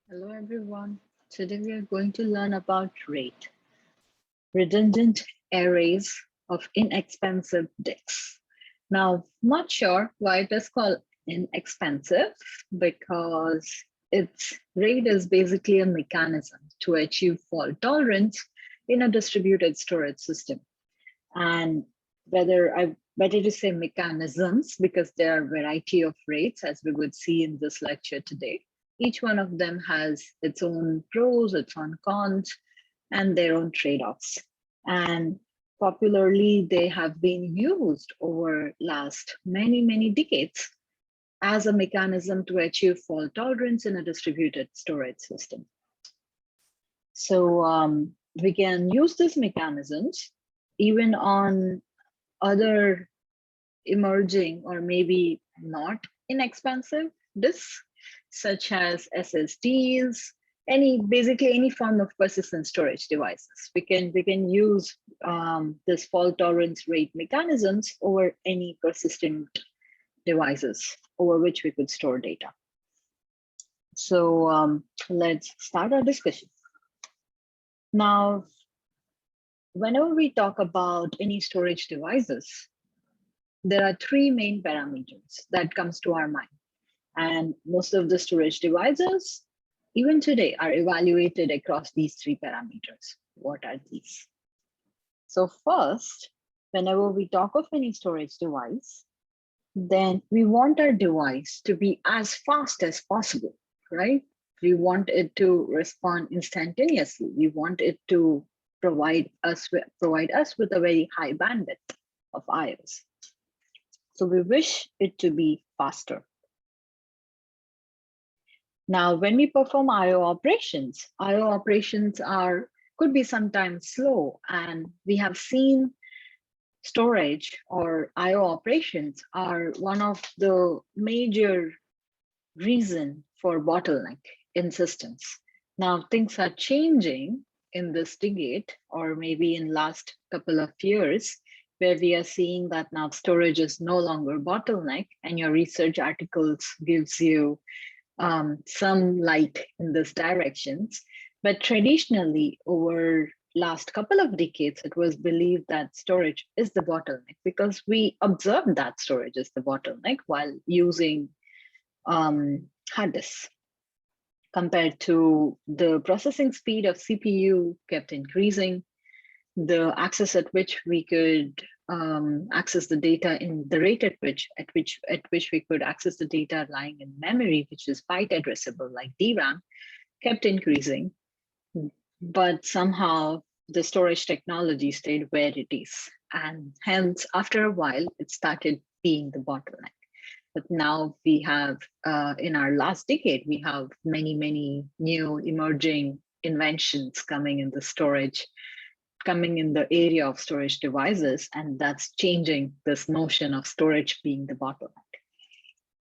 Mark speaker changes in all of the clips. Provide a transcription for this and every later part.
Speaker 1: Hello everyone. Today we are going to learn about RAID, redundant arrays of inexpensive disks. Now, not sure why it is called inexpensive because its RAID is basically a mechanism to achieve fault tolerance in a distributed storage system. And whether I better to say mechanisms because there are a variety of RAIDs as we would see in this lecture today. Each one of them has its own pros, its own cons, and their own trade-offs. And popularly, they have been used over last many decades as a mechanism to achieve fault tolerance in a distributed storage system. So we can use these mechanisms even on other emerging or maybe not inexpensive disks, such as SSDs, basically any form of persistent storage devices. We can use this fault tolerance rate mechanisms over any persistent devices over which we could store data. So let's start our discussion. Now, whenever we talk about any storage devices, there are three main parameters that comes to our mind. And most of the storage devices, even today, are evaluated across these three parameters. What are these? So first, whenever we talk of any storage device, then we want our device to be as fast as possible, right? We want it to respond instantaneously. We want it to provide us with a very high bandwidth of IOs. So we wish it to be faster. Now, when we perform IO operations could be sometimes slow, and we have seen storage or IO operations are one of the major reason for bottleneck in systems. Now, things are changing in this decade, or maybe in last couple of years, where we are seeing that now storage is no longer bottleneck, and your research articles gives you some light in this directions. But traditionally, over last couple of decades, it was believed that storage is the bottleneck because we observed that storage is the bottleneck while using hard disks. Compared to the processing speed of CPU kept increasing, the access at which we could access the data in the rate at which we could access the data lying in memory, which is byte addressable like DRAM, kept increasing. But somehow the storage technology stayed where it is. And hence, after a while, it started being the bottleneck. But now we have, in our last decade, we have many new emerging inventions coming in the area of storage devices, and that's changing this notion of storage being the bottleneck.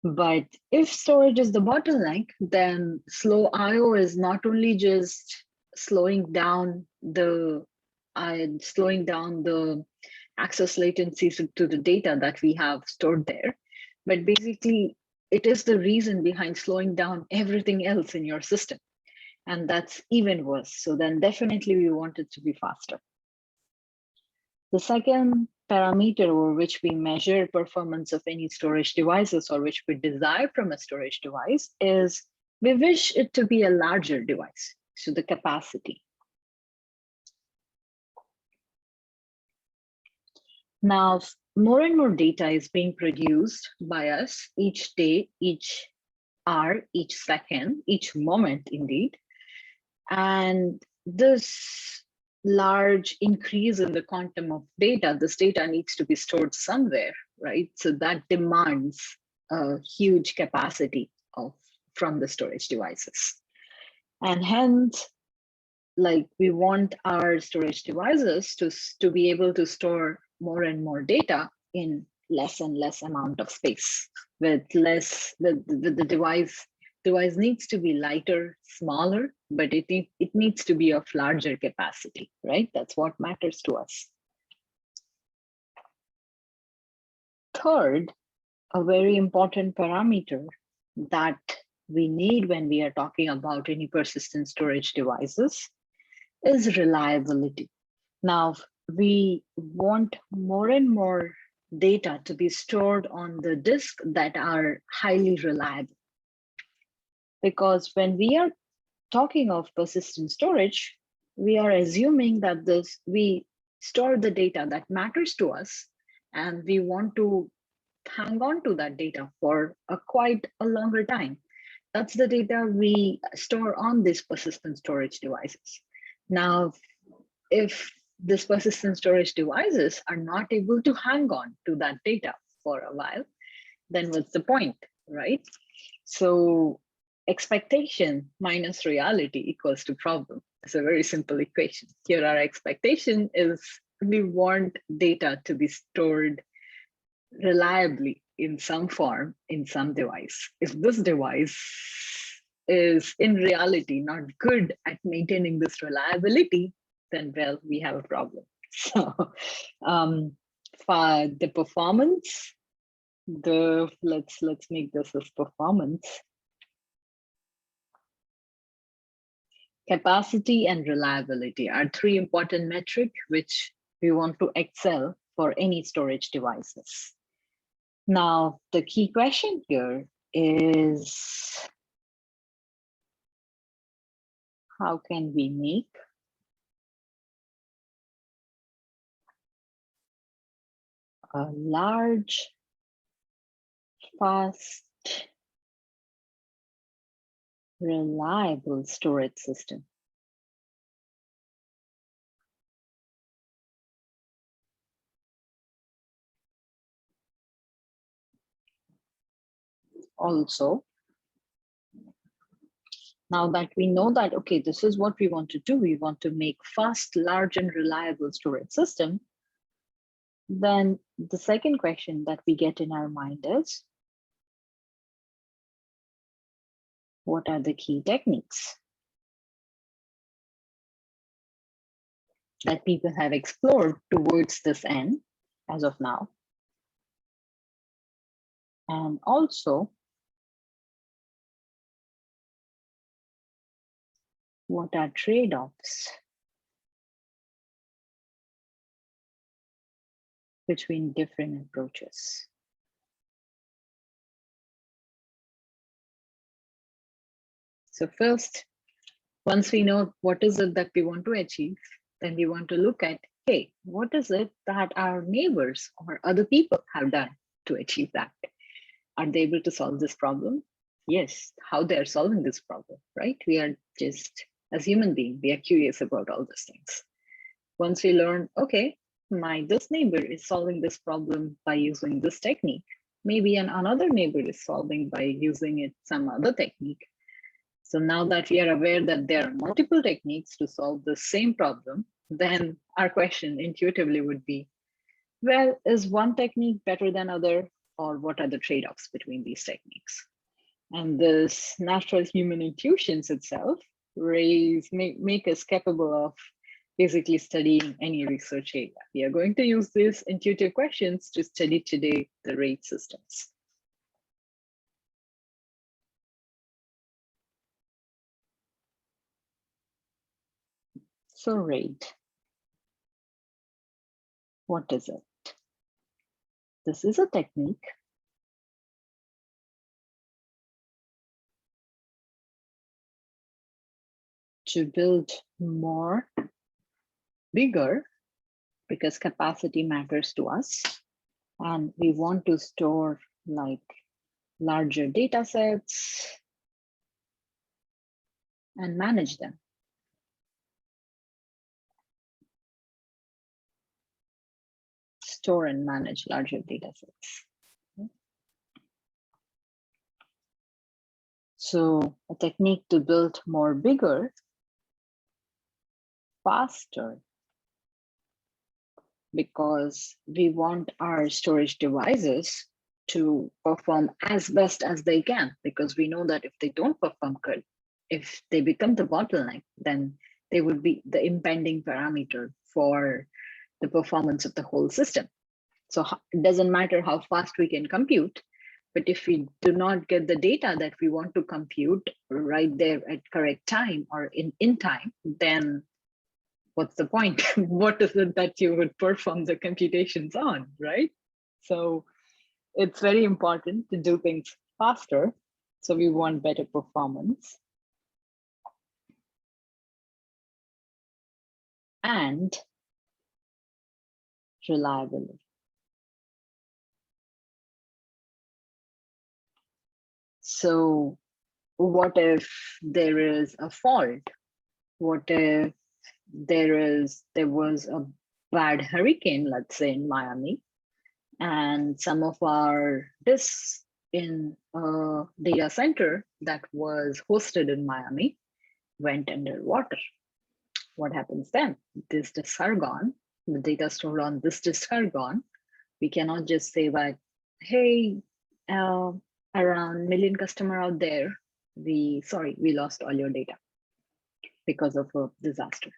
Speaker 1: But if storage is the bottleneck, then slow IO is not only just slowing down the access latency to the data that we have stored there, but basically it is the reason behind slowing down everything else in your system. And that's even worse. So then definitely we want it to be faster. The second parameter over which we measure performance of any storage devices or which we desire from a storage device is we wish it to be a larger device, so the capacity. Now, more and more data is being produced by us each day, each hour, each second, each moment indeed. And this large increase in the quantum of data, this data needs to be stored somewhere, right? So that demands a huge capacity from the storage devices. And hence, like we want our storage devices to be able to store more and more data in less and less amount of space. With the device needs to be lighter, smaller, but it needs to be of larger capacity, right? That's what matters to us. Third, a very important parameter that we need when we are talking about any persistent storage devices is reliability. Now, we want more and more data to be stored on the disk that are highly reliable. Because when we are talking of persistent storage, we are assuming that we store the data that matters to us, and we want to hang on to that data for quite a longer time. That's the data we store on these persistent storage devices. Now, if these persistent storage devices are not able to hang on to that data for a while, then what's the point, right? So expectation minus reality equals to problem. It's a very simple equation. Here our expectation is we want data to be stored reliably in some form, in some device. If this device is in reality not good at maintaining this reliability, then well, we have a problem. So for the performance, let's make this as performance. Capacity and reliability are three important metrics which we want to excel for any storage devices. Now, the key question here is, how can we make a large, fast, reliable storage system? Also, now that we know that, okay, this is what we want to do, we want to make fast, large, and reliable storage system, then the second question that we get in our mind is, what are the key techniques that people have explored towards this end as of now? And also, what are trade-offs between different approaches? So first, once we know what is it that we want to achieve, then we want to look at, hey, what is it that our neighbors or other people have done to achieve that? Are they able to solve this problem? Yes, how they're solving this problem, right? We are just, as human beings, we are curious about all these things. Once we learn, okay, this neighbor is solving this problem by using this technique, maybe another neighbor is solving by using some other technique. So now that we are aware that there are multiple techniques to solve the same problem, then our question intuitively would be, well, is one technique better than other, or what are the trade-offs between these techniques? And this natural human intuitions itself make us capable of basically studying any research area. We are going to use these intuitive questions to study today the rate systems. So rate, what is it? This is a technique to build more, bigger, because capacity matters to us. And we want to store like larger data sets and manage them. Store and manage larger data sets. So a technique to build more, bigger, faster, because we want our storage devices to perform as best as they can, because we know that if they don't perform good, if they become the bottleneck, then they would be the impending parameter for the performance of the whole system. So it doesn't matter how fast we can compute, But if we do not get the data that we want to compute right there at correct time or in time, then what's the point? What is it that you would perform the computations on, right? So it's very important to do things faster. So we want better performance. And reliability. So what if there is a fault? What if there was a bad hurricane, let's say in Miami, and some of our disks in a data center that was hosted in Miami went underwater? What happens then? These disks are gone. The data stored on this disk are gone. We cannot just say that, hey, around million customer out there, we lost all your data because of a disaster.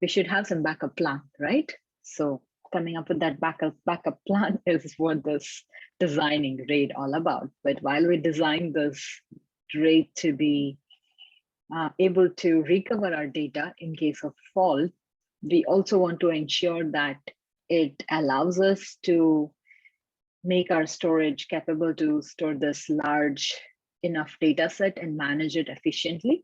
Speaker 1: We should have some backup plan, right? So coming up with that backup plan is what this designing RAID all about. But while we design this RAID to be able to recover our data in case of fault, we also want to ensure that it allows us to make our storage capable to store this large enough data set and manage it efficiently.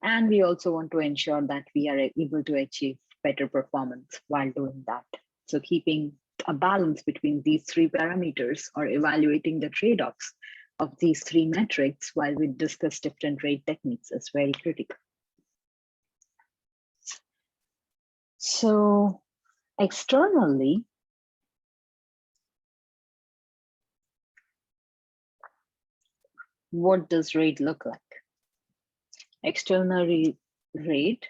Speaker 1: And we also want to ensure that we are able to achieve better performance while doing that. So keeping a balance between these three parameters or evaluating the trade-offs of these three metrics while we discuss different RAID techniques is very critical. So externally, what does RAID look like? Externally, RAID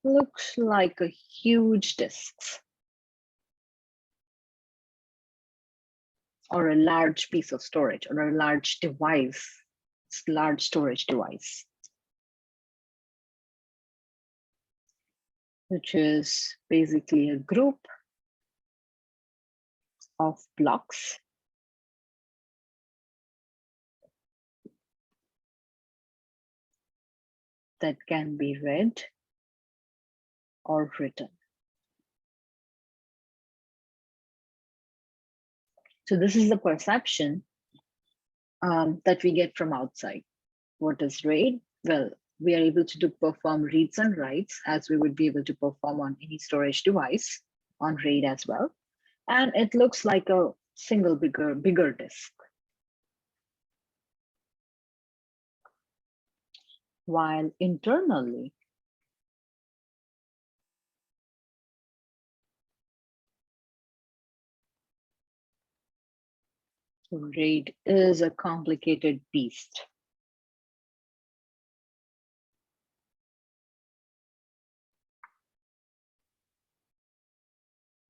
Speaker 1: looks like a huge disk or a large piece of storage or a large device, large storage device, which is basically a group of blocks that can be read or written. So this is the perception that we get from outside. What is RAID? Well, we are able to perform reads and writes as we would be able to perform on any storage device on RAID as well. And it looks like a single bigger disk. While internally, RAID is a complicated beast.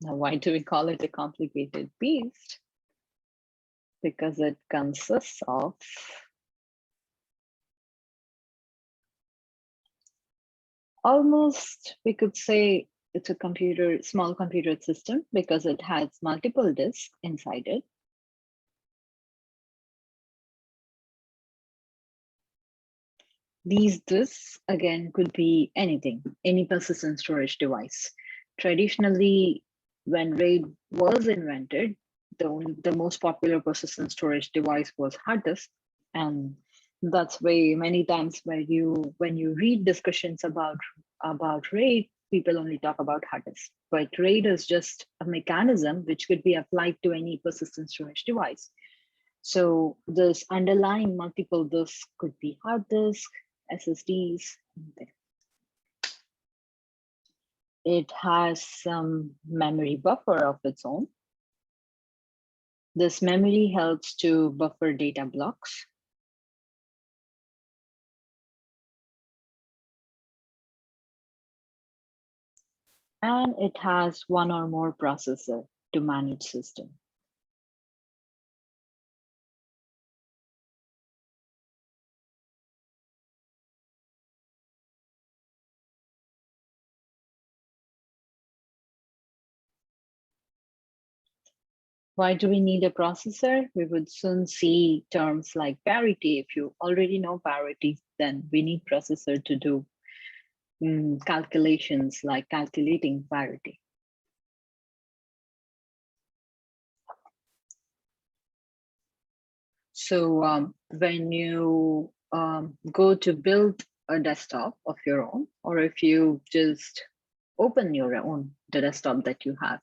Speaker 1: Now, why do we call it a complicated beast? Because it consists of almost, we could say it's a small computer system because it has multiple disks inside it. These disks, again, could be anything, any persistent storage device. Traditionally, when RAID was invented, the most popular persistent storage device was hard disk. And that's why many times when you read discussions about RAID, people only talk about hard disk. But RAID is just a mechanism which could be applied to any persistent storage device. So this underlying multiple disks could be hard disk, SSDs. It has some memory buffer of its own. This memory helps to buffer data blocks. And it has one or more processor to manage system. Why do we need a processor? We would soon see terms like parity. If you already know parity, then we need processor to do calculations like calculating parity. So when you go to build a desktop of your own, or if you just open your own the desktop that you have,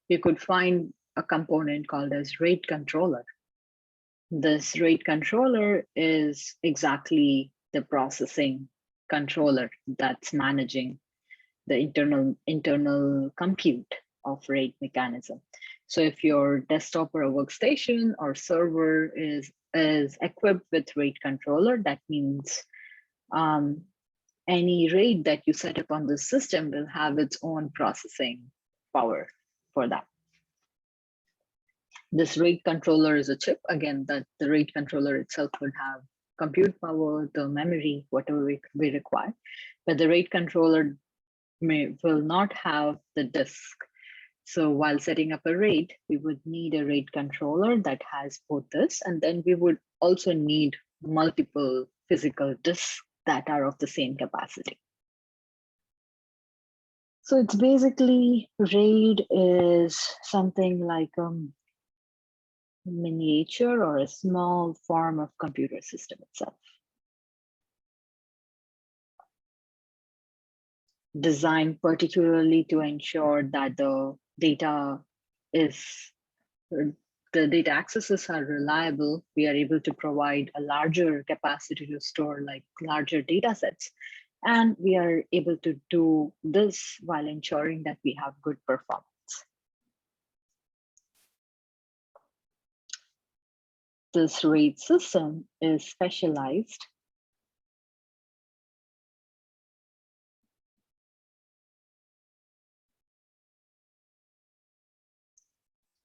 Speaker 1: you could find a component called as rate controller. This rate controller is exactly the processing controller that's managing the internal compute of rate mechanism. So if your desktop or a workstation or server is equipped with rate controller, that means any rate that you set up on the system will have its own processing power for that. This rate controller is a chip, again, that the rate controller itself would have compute power, the memory, whatever we require. But the rate controller will not have the disk. So while setting up a rate, we would need a rate controller that has both this, and then we would also need multiple physical disks that are of the same capacity. So it's basically, RAID is something like a miniature or a small form of computer system itself, designed particularly to ensure that the data accesses are reliable. We are able to provide a larger capacity to store like larger data sets. And we are able to do this while ensuring that we have good performance. This RAID system is specialized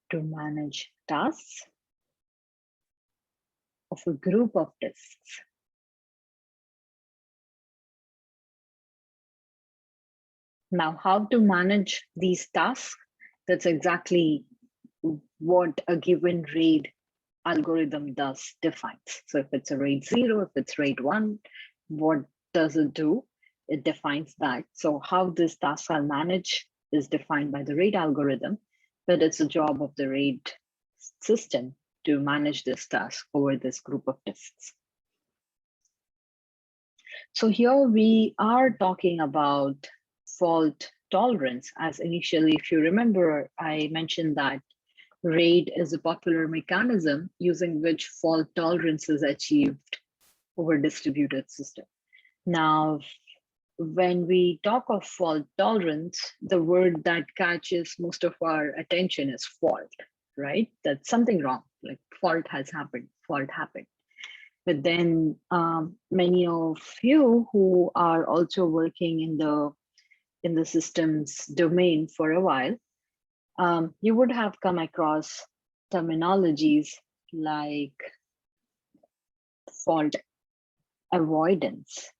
Speaker 1: to manage tasks of a group of disks. Now, how to manage these tasks? That's exactly what a given RAID algorithm defines. So if it's a RAID 0, if it's RAID 1, what does it do? It defines that. So how these tasks are managed is defined by the RAID algorithm, but it's a job of the RAID system to manage this task over this group of disks. So here we are talking about fault tolerance, as initially, if you remember, I mentioned that RAID is a popular mechanism using which fault tolerance is achieved over distributed system. Now, when we talk of fault tolerance, the word that catches most of our attention is fault, right? That's something wrong, like fault has happened, fault happened. But then many of you who are also working in the systems domain for a while, you would have come across terminologies like fault avoidance.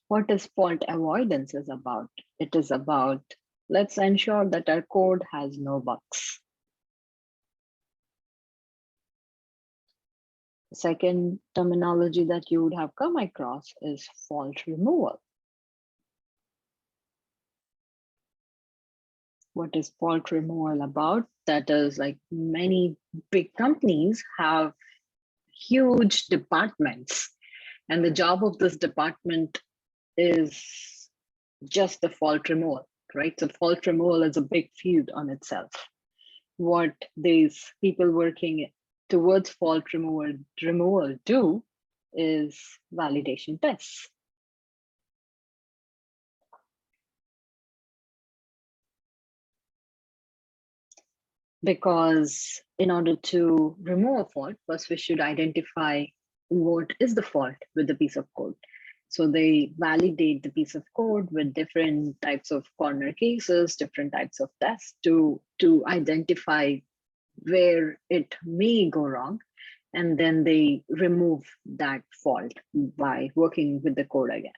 Speaker 1: What is fault avoidance is about? It is about, let's ensure that our code has no bugs. The second terminology that you would have come across is fault removal. What is fault removal about? That is, like, many big companies have huge departments, and the job of this department is just the fault removal, right? So fault removal is a big field on itself. What these people working towards fault removal do is validation tests. Because in order to remove a fault, first we should identify what is the fault with the piece of code. So they validate the piece of code with different types of corner cases, different types of tests to identify where it may go wrong. And then they remove that fault by working with the code again.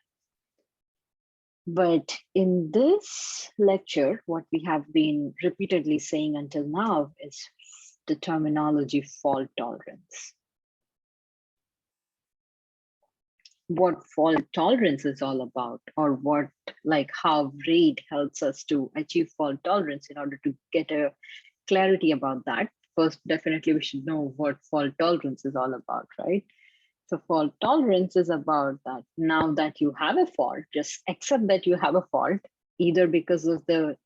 Speaker 1: But in this lecture, what we have been repeatedly saying until now is the terminology fault tolerance. What fault tolerance is all about, or what, like how RAID helps us to achieve fault tolerance. In order to get a clarity about that, first, definitely we should know what fault tolerance is all about, right? So fault tolerance is about that now that you have a fault, just accept that you have a fault, either because of the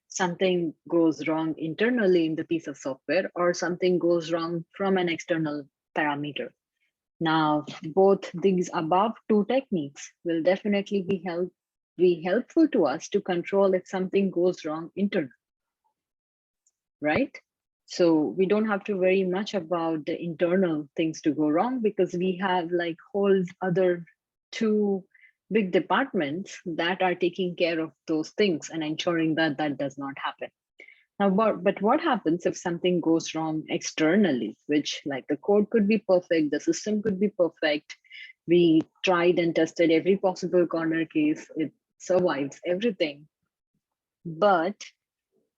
Speaker 1: something goes wrong internally in the piece of software or something goes wrong from an external parameter. Now, both these above two techniques will definitely be helpful to us to control if something goes wrong internally, right? So we don't have to worry much about the internal things to go wrong because we have like whole other two big departments that are taking care of those things and ensuring that that does not happen. Now, but what happens if something goes wrong externally, which like the code could be perfect, the system could be perfect. We tried and tested every possible corner case, it survives everything. But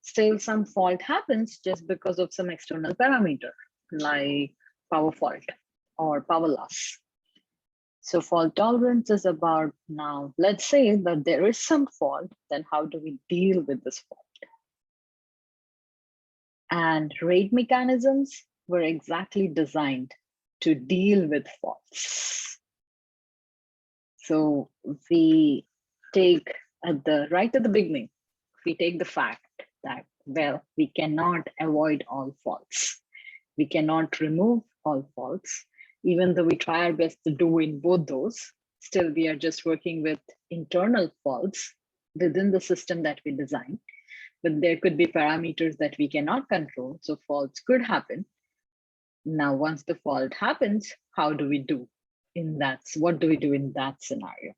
Speaker 1: still some fault happens just because of some external parameter, like power fault or power loss. So fault tolerance is about now, let's say that there is some fault, then how do we deal with this fault? And RAID mechanisms were exactly designed to deal with faults. So we take right at the beginning, we take the fact that, well, we cannot avoid all faults. We cannot remove all faults. Even though we try our best to do in both those, still we are just working with internal faults within the system that we design. But there could be parameters that we cannot control, so faults could happen. Now, once the fault happens, how do we do in that? What do we do in that scenario?